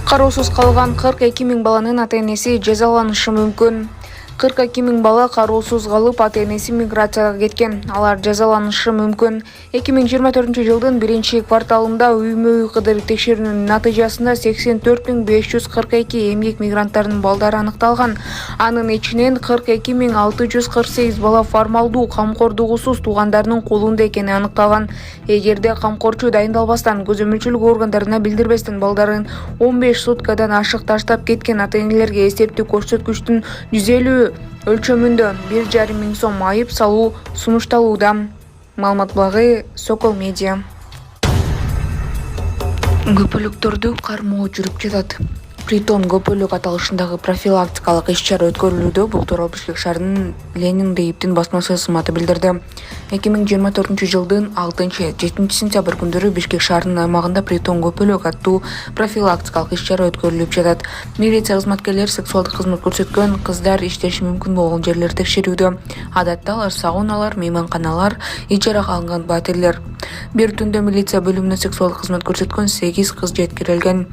Кароосуз калган 42 000 баланын ата-энеси жазаланышы мүмкүн. 42 000 бала кароосуз калып, ата-энеси миграцияга кеткен. Алар жазаланышы мүмкүн. 2024 жылдын 1-кварталында үймө-үй кыдырып текшерүүнүн натыйжасында 84 542 эмгек мигранттарынын балдары аныкталган. Анын ичинен 42 648 бала формалдуу камкордугусуз туугандарынын колунда экени аныкталган. Эгерде камкорчу дайындалбастан, көзөмөлчүлүк органдарына билдирбестен балдарын 15 суткадан ашык таштап кеткен ата-энелерге эсептүү көрсөткүчтүн 150 өлчөмүндө 1,5 миң сом айып салуу сунушталууда. Маалымат булагы Сокол Медиа. Көпөлөктөрдү кармоо жүрүп жатат. Притон көпөлөк аталышындагы профилактикалык иш-чара өткөрүлүүдө. Бул тууралуу Бишкек шаарынын Ленин Дейиптин басмасы кызматы билдирди. 2024 жылдын 6-7 сентябрь күндөрү Бишкек шаарынын аймагында Притон көпөлөк аттуу профилактикалык иш-чара өткөрүлүп жатат. Милиция кызматкерлери сексуалдык кызмат көрсөткөн кыздар иштеши мүмкүн болгон жерлерди текшерүүдө. Адатта алар сауналар, мейманканалар, ижарага алынган батирлер. Бир түндө милиция бөлүмүнө сексуалдык кызмат көрсөткөн 8 кыз жеткирилген.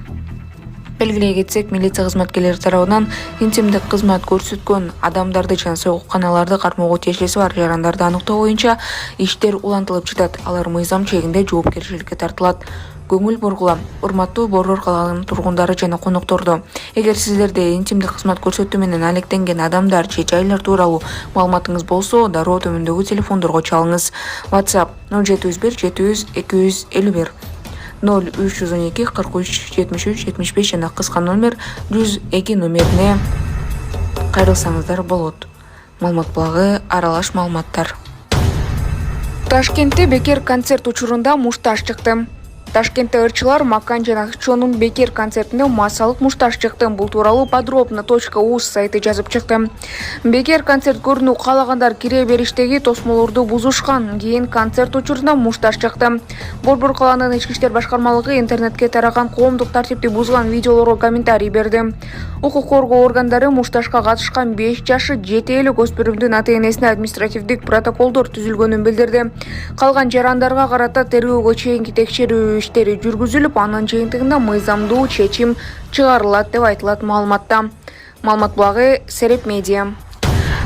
Белгилей кетсек, милиция кызматкерлери тарабынан интимдик кызмат көрсөткөн адамдарды жана соокуканаларды кармоого тиешеси бар жарандарды аныктоо боюнча иштер улантылып жатат. Алар мыйзам чегинде жоопкерчиликке тартылат. Көңүл бургула, урматтуу Борбор калаанын тургундары жана конокторду. Эгер сиздерде интимдик кызмат көрсөтүү менен алектенген адамдар же жайлар тууралуу маалыматыңыз болсо, дароо төмөндөгү телефондорго чалыңыз. WhatsApp 071 700 251 0312 43 73 75 жана кыска номер 102 номерине кайрылсаңыздар болот. Маалымат булагы аралаш маалыматтар. Ташкентте бекер концерт учурунда мушташ чыкты. Ташкентте ырчылар Макан жана Чонун бекер концертине массалык мушташ чыкты. Бул тууралуу подробно.uz сайты жазып чыкты. Бекер концерт көрүүнү каалагандар кире бериштеги тосмолорду бузушкан. Кийин концерт учурунда мушташ чыкты. Борбор калаанын ички иштер башкармалыгы интернетке тараган коомдук тартипти бузган видеолорго комментарий берди. Укук коргоо органдары мушташка катышкан 5 жашы жетээлик өспүрүмдүн ата-энесине административдик протоколдор түзүлгөнүн билдирди. Калган жарандарга карата тергөөгө чейинки текшерүү иштери жүргүзүлүп, анын жыйынтыгында мыйзамдуу чечим чыгарылат деп айтылат маалыматта. Маалымат булагы Сереп Медиа.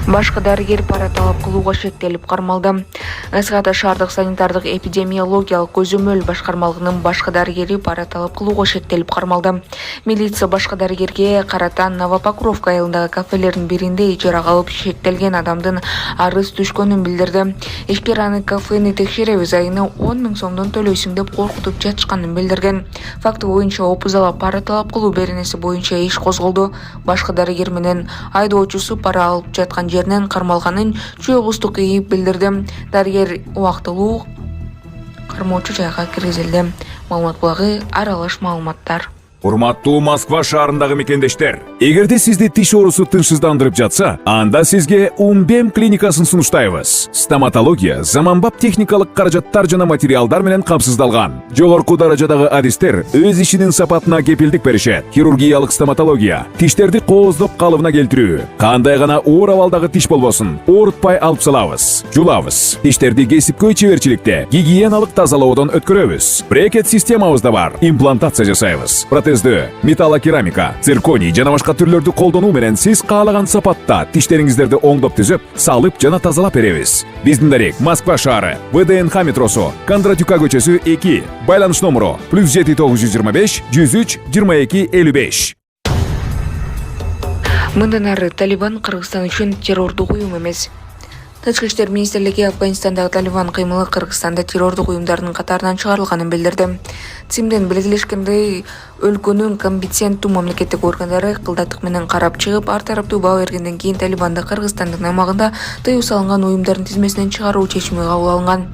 Башкы дарыгер пара талап кылууга шектелип кармалды. СКТ шаардык санитардык эпидемиологиялык көзөмөл башкармалыгынын башкы дарыгери пара талап кылууга шектелип кармалды. Милиция башкы дарыгерге карата Новопокровка айылындагы кафелердин биринде ижарага алып шектелген адамдын арыз түшкөнүн билдирди. Ишкер аны кафени текшеребиз, айына 10 000 сомдон төлөйсүң деп коркутуп жатышканын билдирген. Факты боюнча опузала пара талап кылуу беренеси боюнча иш козголду. Башкы дарыгер менен айдоочусу пара алып жаткан жеринен кармалганын Чүй облустук ИИБ билдирди. Дарыгер убактылуу кармоочу жайга киргизилди. Маалымат булагы аралаш маалыматтар. Урматтуу Москва шаарындагы мекендештер, эгерде сизди тиш оорусу тынчсыздандырып жатса, анда сизге Умбем клиникасын сунуштайбыз. Стоматология заманбап техникалык каражаттар жана материалдар менен камсыздалган. Жогорку даражадагы адистер өз ишинин сапатына кепилдик беришет. Хирургиялык стоматология, тиштерди кооздоп калыбына келтирүү, кандай гана оор абалдагы тиш болбосун, оорутпай алып салабыз, жулабыз. Тиштерди кесипкөй чеберчиликте, гигиеналык тазалоодон өткөрөбүз. Брекет системабыз да бар, имплантация жасайбыз. Металлокерамика, цирконий жана башка түрлөрдү колдонуу менен сиз каалаган сапатта тиштериңиздерди оңдоп түзөп, салып жана тазалап беребиз. Биздин дарек Москва шаары, ВДНХ метросу, Кондратюка көчөсү 2, байланыш номеру +7 925 103 22 55. Мындан ары Талибан Кыргызстан үчүн террордук уюм эмес. Тышкы иштер министрлиги Афганистандагы Талибан кыймылы Кыргызстанда террордук уюмдардын катарынан чыгарылганын билдирди. ЦИМден белгилешкендей, өлкөнүн компетенттүү мамлекеттик органдары кылдаттык менен карап чыгып, ар тараптуу баа бергенден кийин Талибанды Кыргызстандын аймагында тыюу салынган уюмдардын тизмесинен чыгаруу чечими кабыл алынган.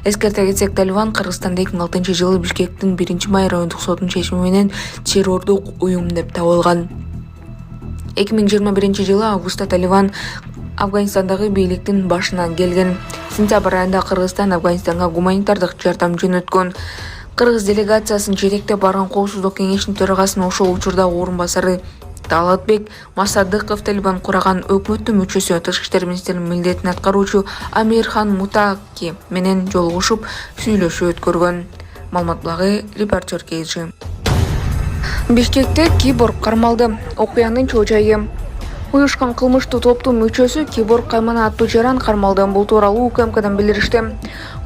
Эскерте кетсек, Талибан Кыргызстанда 2006 жылы Бишкектин 1-май райондук сотунун чечими менен террордук уюм деп табылган. 2021 жылы августта Талибан Афганистандагы бийликтин башына келген. Сентябрь айында Кыргызстан Афганистанга гуманитардык жардам жөнөткөн. Кыргыз делегациясын жетектеп барган Коопсуздук кеңешинин төрагасынын ошол учурдагы орун басары Талатбек Масадыков Талибан кураган өкмөттүн мүчөсү, Тышкы иштер министринин милдетин аткаруучу Амирхан Мутаки менен жолугушуп сүйлөшүү өткөргөн. Маалымат булагы Репортер Кейжи. Бишкекте киборг кармалды. Окуянын чоо жайы. Уюшкан кылмыштуу топтун мүчөсү киборг каймана аттуу жаран кармалды. Бул тууралуу УКМКдан билдиришти.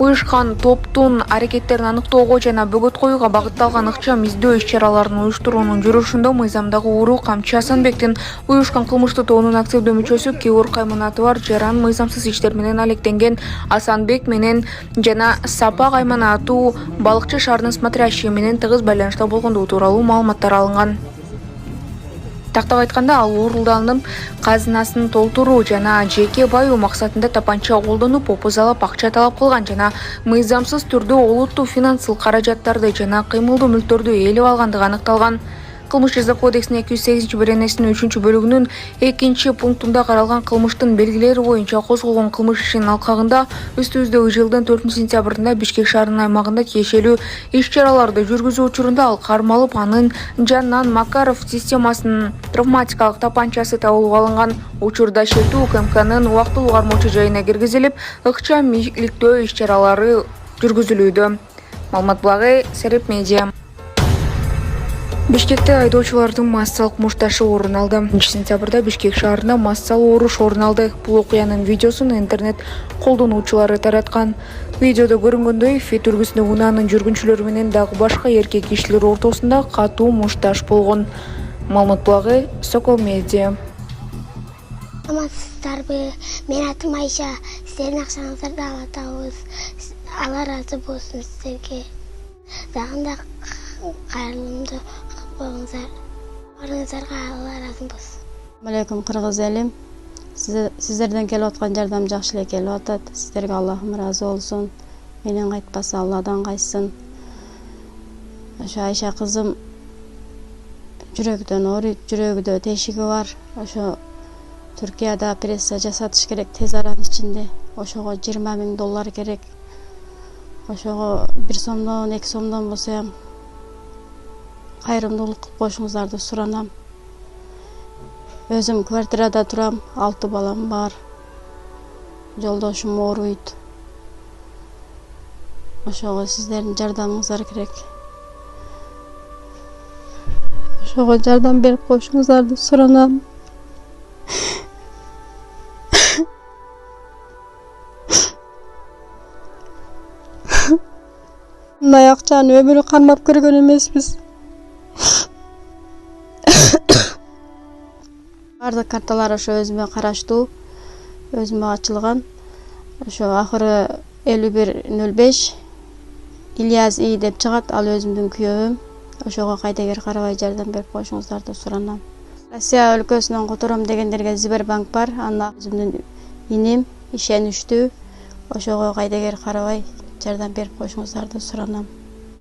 Уюшкан топтун аракеттерин аныктоого жана бөгөт коюуга багытталган ыкчам издөө иш-чараларын уюштуруунун жүрүшүндө мыйзамдагы уруу камчы Асанбектин уюшкан кылмыштуу тобунун активдүү мүчөсү киборг кайманаты бар жаран мыйзамсыз иштер менен алектенген Асанбек менен жана Сапа каймана аттуу балыкчы шаарынын смотрящий менен тыгыз байланышта болгондугу тууралуу маалыматтар алынган. Тактап айтканда, ал уурулданып казынасын толтуруу жана жеке баюу максатында тапанча колдонуп, опузалап акча талап кылган жана мыйзамсыз түрдө олуттуу финансылык каражаттарды жана кыймылдуу мүлктөрдү ээлеп алгандыгы аныкталган. Кылмыш жаза кодексинин 208-беренесинин 3-бөлүгүнүн 2-пунктунда каралган кылмыштын белгилери боюнча козголгон кылмыш ишинин алкагында үстүбүздөгү жылдын 4-сентябрында Бишкек шаарынын аймагында тиешелүү иш-чараларды жүргүзүү учурунда ал кармалып, анын жанынан Макаров системасынын травматикалык тапанчасы табылып алынган. Учурда шектүү УКМКнын убактылуу кармоочу жайына киргизилип, ыкчам иликтөө иш-чаралары жүргүзүлүүдө. Маалымат булагы, Сереп Медиа. Бишкекте айдоочулардын массалык мушташы орун алды. 1-сентябрда Бишкек шаарында массалуу уруш орун алды. Бул окуянын видеосун интернет колдонуучулары тараткан. Видеодо көрүнгөндөй, Фит үлгүсүндө унаанын жүргүнчүлөрү менен дагы башка эркек кишилер ортосунда катуу мушташ болгон. Маалымат булагы, Сокол Медиа. Амансыздарбы, мен атым Айша, сіздердің ақшаңыздарды алатауыз, Алла разы болсын сіздерге. Дағында қайырлымды болыңыздар, орныңыздарға Алла разы болсын. Алейкум қырғыз елім, сіздерден келіп отқан жардам жақсы эле келіп атат, сіздерге Аллахым разы болсын, менен қайтпаса Алладан қайтсын. Ошо Айша қызым жүрөгүдөн ооруйт, жүрөгүдө тешиги бар. Ошо Түркияда операция жасатыш керек тез аранын ичинде. Ошого $20,000 керек. Ошого 1 сомдон, 2 сомдон болсо ham кайрымдуулук кылып коюшуңуздарды суранам. Өзүм квартирада турам, 6 балам бар. Жолдошум ооруйт. Ошого сиздердин жардамыңыздар керек. Ошого жардам берип коюшуңуздарды суранам. Мындай акчаны өмүрү кармап көргөн эмеспиз. Бардык карталар ошо өзүмө караштуу, өзүмө ачылган. Ошо акыры 5105 Ильяс И деп чыгат, ал өзүмдүн күйөөм. Ошого кайдагер карабай жардам берип коюшуңуздарды суранам. Россия өлкөсүнөн котором дегендерге Сбербанк бар, анда өзүмдүн иним ишеничтүү. Ошого кайдагер карабай жардам берип коюшуңуздарды суранам.